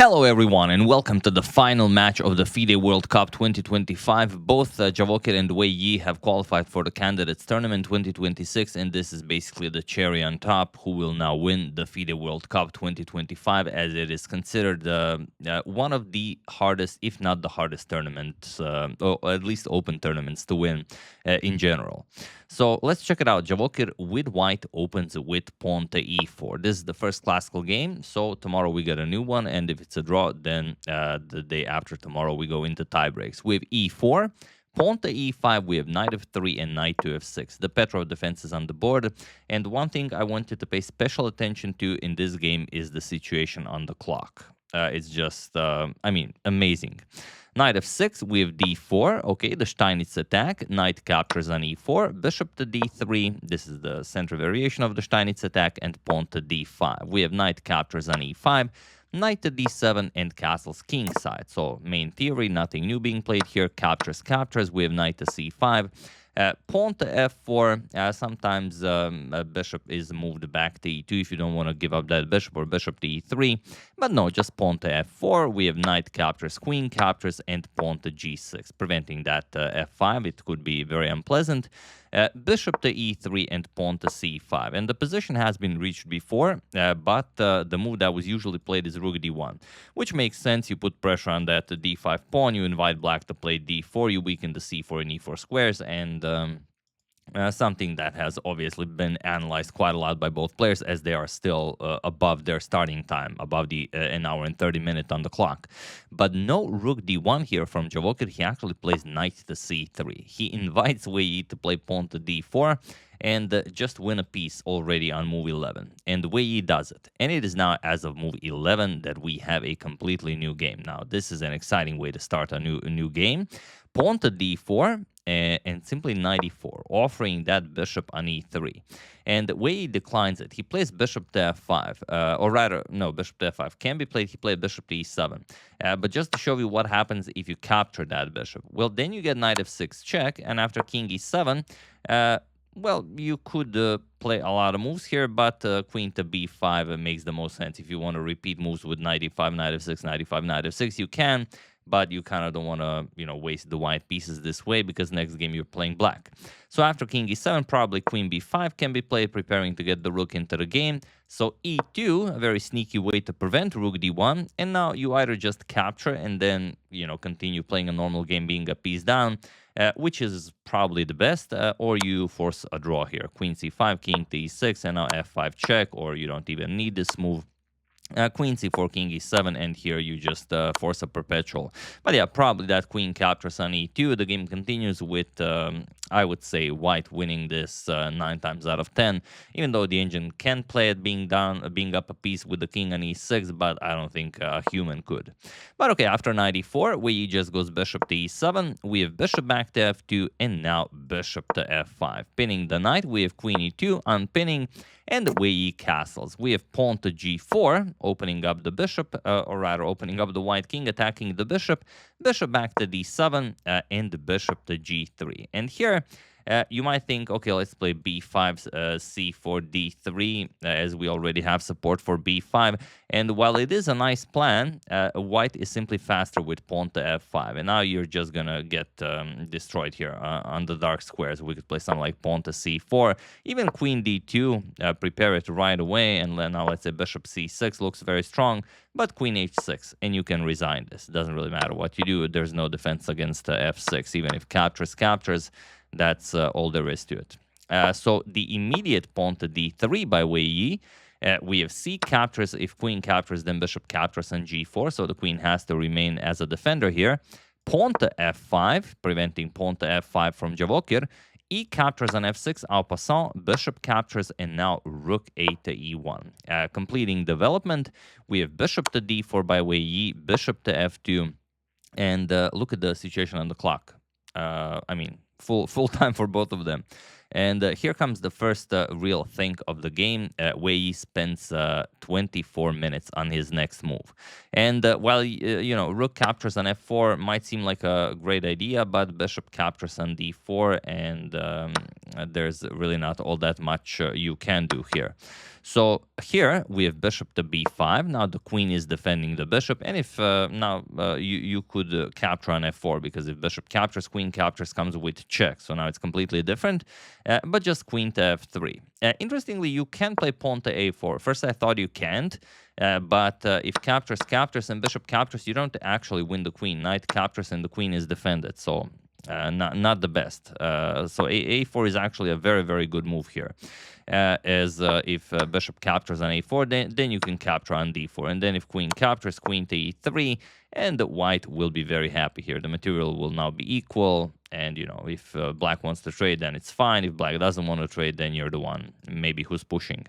Hello everyone and welcome to the final match of the FIDE World Cup 2025. Both Javokhir and Wei Yi have qualified for the Candidates Tournament 2026, and this is basically the cherry on top who will now win the FIDE World Cup 2025, as it is considered one of the hardest, if not the hardest tournaments, or at least open tournaments to win in general. So let's check it out. Javokhir with white opens with pawn to e4. This is the first classical game, so tomorrow we get a new one, and if it's a draw, then the day after tomorrow we go into tie breaks. We have e4, pawn to e5, we have knight f3 and knight to f6. The Petrov defense is on the board, and one thing I wanted to pay special attention to in this game is the situation on the clock. It's just, amazing. Knight f6, we have d4, okay, the Steinitz attack, knight captures on e4, bishop to d3, this is the center variation of the Steinitz attack, and pawn to d5. We have knight captures on e5, knight to d7, and castles kingside. So, main theory, nothing new being played here, captures, we have knight to c5, pawn to f4, sometimes a bishop is moved back to e2 if you don't want to give up that bishop, or bishop to e3, but no, just pawn to f4, we have knight captures, queen captures, and pawn to g6, preventing that f5, it could be very unpleasant. Bishop to e3 and pawn to c5, and the position has been reached before, but the move that was usually played is rook d1, which makes sense. You put pressure on that d5 pawn, you invite black to play d4, you weaken the c4 and e4 squares, and something that has obviously been analyzed quite a lot by both players, as they are still above their starting time, above the an hour and 30 minutes on the clock. But no rook d1 here from Javokhir. He actually plays knight to c3. He invites Wei Yi to play pawn to d4 and just win a piece already on move 11. And Wei Yi does it. And it is now, as of move 11, that we have a completely new game. Now, this is an exciting way to start a new game. Pawn to d4, and simply knight e4, offering that bishop on e3. And Wei Yi declines it. He plays bishop to f5, or rather, no, bishop to f5 can be played. He played bishop to e7. But just to show you what happens if you capture that bishop, well, then you get knight f6 check, and after king e7, well, you could play a lot of moves here, but queen to b5 makes the most sense. If you want to repeat moves with knight e5, knight f6, knight e5, knight f6, you can, but you kind of don't want to, waste the white pieces this way, because next game you're playing black. So after king e7, probably queen b5 can be played, preparing to get the rook into the game. So e2, a very sneaky way to prevent rook d1, and now you either just capture and then, continue playing a normal game, being a piece down, which is probably the best, or you force a draw here. Queen c5, king to e6, and now f5 check, or you don't even need this move. Queen c4, king e7, and here you just force a perpetual. But yeah, probably that queen captures on e2. The game continues with, I would say, white winning this 9 times out of 10, even though the engine can play it being down, being up a piece with the king on e6, but I don't think a human could. But okay, after knight e4, Wei Yi just goes bishop to e7, we have bishop back to f2, and now bishop to f5. Pinning the knight, we have queen e2, unpinning, and Wei Yi castles. We have pawn to g4, opening up the bishop, or rather opening up the white king, attacking the bishop, bishop back to d7, and the bishop to g3. And here, you might think, okay, let's play b5, c4, d3, as we already have support for b5. And while it is a nice plan, white is simply faster with pawn to f5. And now you're just going to get destroyed here on the dark squares. We could play something like pawn to c4, even queen d2, prepare it right away. And then now let's say bishop c6 looks very strong, but queen h6, and you can resign this. It doesn't really matter what you do. There's no defense against f6, even if captures. That's all there is to it. So the immediate pawn to d3 by Wei Yi, we have c captures. If queen captures, then bishop captures on g4, so the queen has to remain as a defender here. Pawn to f5, preventing pawn to f5 from Javokhir. E captures on f6, en passant, bishop captures, and now rook a to e1. Completing development, we have bishop to d4 by Wei Yi, bishop to f2, and look at the situation on the clock. Full time for both of them. And here comes the first real thing of the game. Wei Yi spends 24 minutes on his next move. And while, rook captures on f4 might seem like a great idea, but bishop captures on d4, and there's really not all that much you can do here. So here we have bishop to b5. Now the queen is defending the bishop, and if now you could capture on f4, because if bishop captures, queen captures comes with check. So now it's completely different, but just queen to f3. Interestingly, you can play pawn to a4. First I thought you can't, but if captures and bishop captures, you don't actually win the queen. Knight captures and the queen is defended. So not the best. So a4 is actually a very, very good move here. As if bishop captures on a4, then you can capture on d4. And then if queen captures, queen to e3, and white will be very happy here. The material will now be equal. And, you know, if black wants to trade, then it's fine. If black doesn't want to trade, then you're the one maybe who's pushing.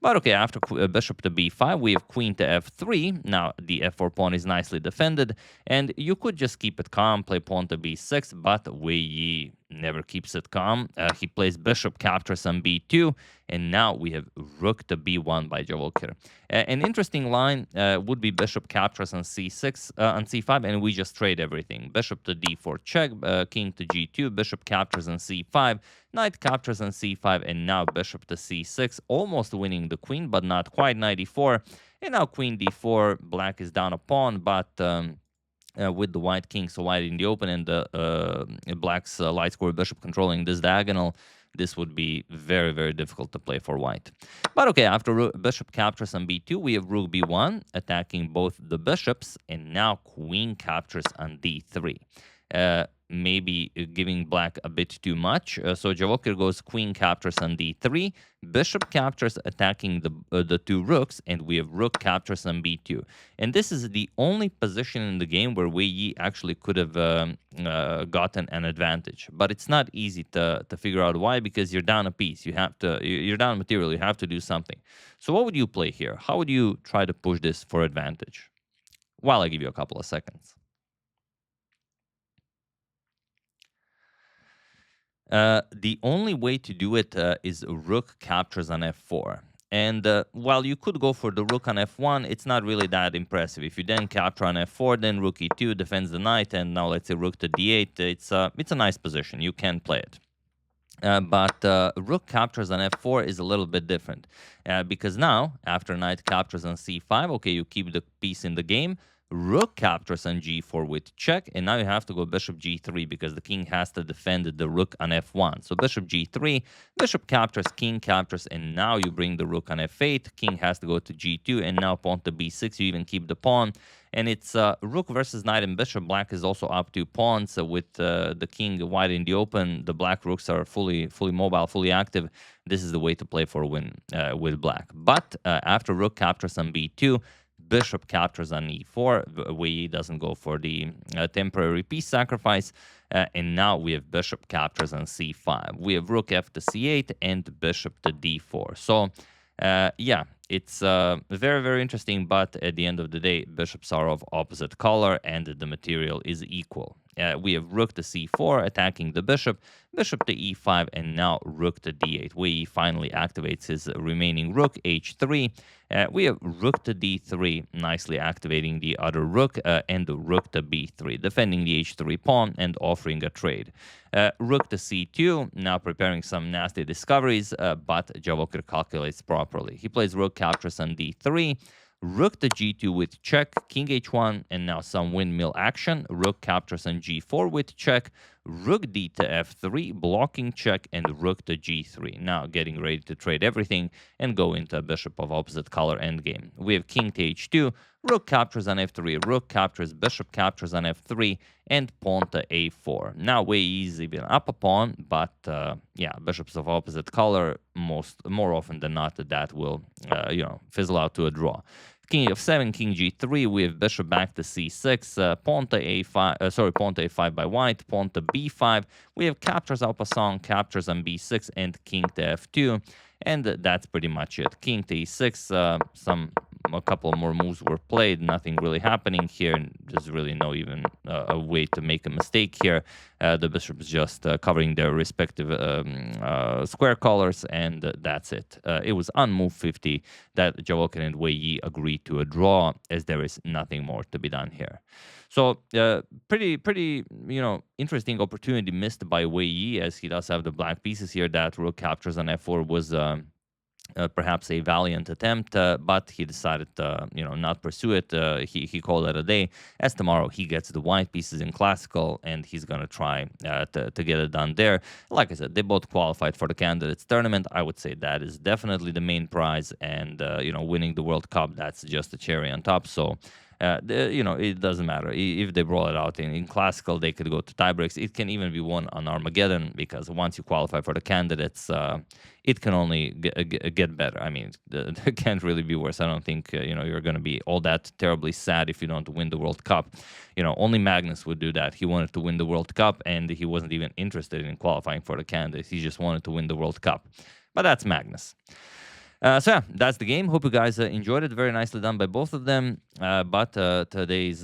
But okay, after bishop to b5, we have queen to f3. Now, the f4 pawn is nicely defended. And you could just keep it calm, play pawn to b6, but Wei Yi never keeps it calm. He plays bishop captures on b2, and now we have rook to b1 by Javokhir. An interesting line would be bishop captures on c6, on c5, and we just trade everything. Bishop to d4 check, king to g2, bishop captures on c5, knight captures on c5, and now bishop to c6, almost winning the queen, but not quite. Knight e4, and now queen d4. Black is down a pawn, but with the white king so wide in the open, and the black's light square bishop controlling this diagonal, this would be very, very difficult to play for white. But okay, after bishop captures on b2, we have rook b1, attacking both the bishops, and now queen captures on d3. Maybe giving black a bit too much. So Javokhir goes queen captures on d3, bishop captures, attacking the two rooks, and we have rook captures on b2. And this is the only position in the game where Wei Yi actually could have gotten an advantage. But it's not easy to figure out why, because you're down a piece. You're down material. You have to do something. So what would you play here? How would you try to push this for advantage? Well, I give you a couple of seconds. The only way to do it is rook captures on f4. And while you could go for the rook on f1, it's not really that impressive. If you then capture on f4, then rook e2 defends the knight, and now let's say rook to d8, it's a nice position. You can play it. But rook captures on f4 is a little bit different, because now, after knight captures on c5, okay, you keep the piece in the game. Rook captures on g4 with check, and now you have to go bishop g3, because the king has to defend the rook on f1. So bishop g3, bishop captures, king captures, and now you bring the rook on f8. King has to go to g2, and now pawn to b6. You even keep the pawn. And it's rook versus knight and bishop. Black is also up 2 pawns with the king wide in the open. The black rooks are fully mobile, fully active. This is the way to play for a win with black. But after rook captures on b2, bishop captures on e4. Wei Yi doesn't go for the temporary piece sacrifice. And now we have bishop captures on c5. We have rook f to c8 and bishop to d4. So yeah, it's very, very interesting, but at the end of the day, bishops are of opposite color and the material is equal. We have rook to c4 attacking the bishop, bishop to e5, and now rook to d8. Wei Yi finally activates his remaining rook, h3. We have rook to d3, nicely activating the other rook, and the rook to b3, defending the h3 pawn and offering a trade. Rook to c2, now preparing some nasty discoveries, but Javokhir calculates properly. He plays rook captures on d3, rook to g2 with check, king h1, and now some windmill action. Rook captures on g4 with check, rook d to f3, blocking check, and rook to g3. Now getting ready to trade everything and go into a bishop of opposite color endgame. We have king to h2, rook captures on f3, rook captures, bishop captures on f3, and pawn to a4. Now Wei Yi is even up a pawn, but yeah, bishops of opposite color, more often than not, that will fizzle out to a draw. King f7, king g3, we have bishop back to c6, pawn to a5, pawn to a5 by white, pawn to b5. We have captures en passant, captures on b6, and king to f2. And that's pretty much it. King to e6, a couple more moves were played, nothing really happening here. There's really no even a way to make a mistake here. The bishops just covering their respective square colors, and that's it. It was on move 50 that Javokhir and Wei Yi agreed to a draw, as there is nothing more to be done here. So pretty interesting opportunity missed by Wei Yi, as he does have the black pieces here. That rook captures on f4 was perhaps a valiant attempt, but he decided to, not pursue it. He called it a day, as tomorrow he gets the white pieces in classical, and he's going to try to get it done there. Like I said, they both qualified for the candidates tournament. I would say that is definitely the main prize, and, winning the World Cup, that's just a cherry on top. So, it doesn't matter. If they roll it out in classical, they could go to tiebreaks. It can even be won on Armageddon, because once you qualify for the candidates, it can only get better. I mean, it can't really be worse. I don't think you're going to be all that terribly sad if you don't win the World Cup. Only Magnus would do that. He wanted to win the World Cup, and he wasn't even interested in qualifying for the candidates. He just wanted to win the World Cup. But that's Magnus. So yeah, that's the game. Hope you guys enjoyed it. Very nicely done by both of them. But today's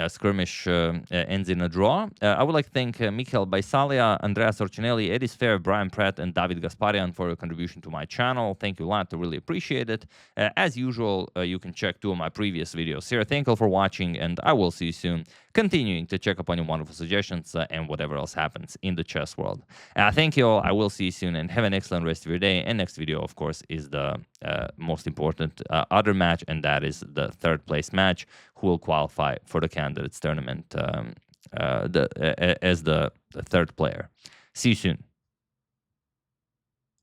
skirmish ends in a draw. I would like to thank Mikhail Baisalia, Andrea Sorcinelli, Eddie Sphere, Brian Pratt, and David Gasparian for your contribution to my channel. Thank you a lot. I really appreciate it. As usual, you can check 2 of my previous videos here. Thank you all for watching, and I will see you soon. Continuing to check up on your wonderful suggestions and whatever else happens in the chess world. Thank you all. I will see you soon, and have an excellent rest of your day. And next video, of course, is the most important other match, and that is the 3rd place match, who will qualify for the candidates tournament as the 3rd player. See you soon.